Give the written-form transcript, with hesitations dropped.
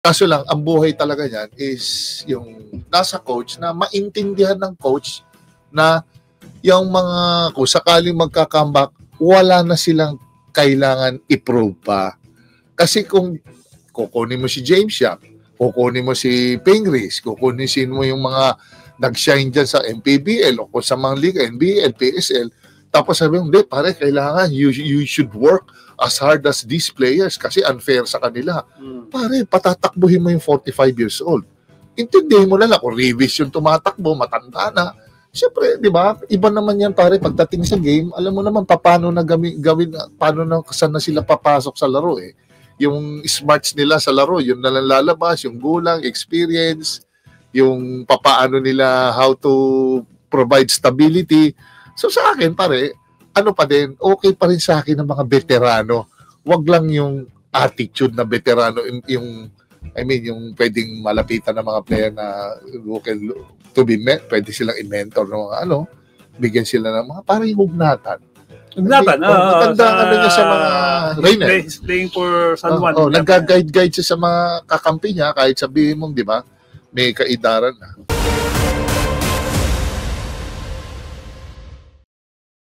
Kaso lang, ang buhay talaga niyan is yung nasa coach na maintindihan ng coach na yung mga, kung sakaling magka-comeback, wala na silang kailangan i-prove pa. Kasi kung kukunin mo si James Yap, kukunin mo si Pingris, kukunin mo yung mga nag-shine dyan sa MPBL o kung sa mga liga, NBL, PSL, tapos sabi mo, hindi, pare, kailangan, you should work as hard as these players kasi unfair sa kanila. Pare, patatakbuhin mo yung 45 years old. Intindihin mo na lang, kung Revis yung tumatakbo, matanda na. Siyempre, di ba, iba naman yan, pare, pagdating sa game, alam mo naman paano na gawin, paano na, saan na sila papasok sa laro eh. Yung smarts nila sa laro, yun na lang lalabas, yung gulang, experience, yung papaano nila, how to provide stability. So sa akin, pare, ano pa din, okay pa rin sa akin ng mga veterano. Wag lang yung attitude na veterano, yung yung pwedeng malapitan ng mga player na to be met, pwede silang i-mentor ng mga bigyan sila ng mga parang yung hugnatan. Maganda ano niya sa mga Rainer. Playing for San Juan. Nag-guide siya sa mga kakampi niya kahit sabihin mong, di ba, may kaidaran na.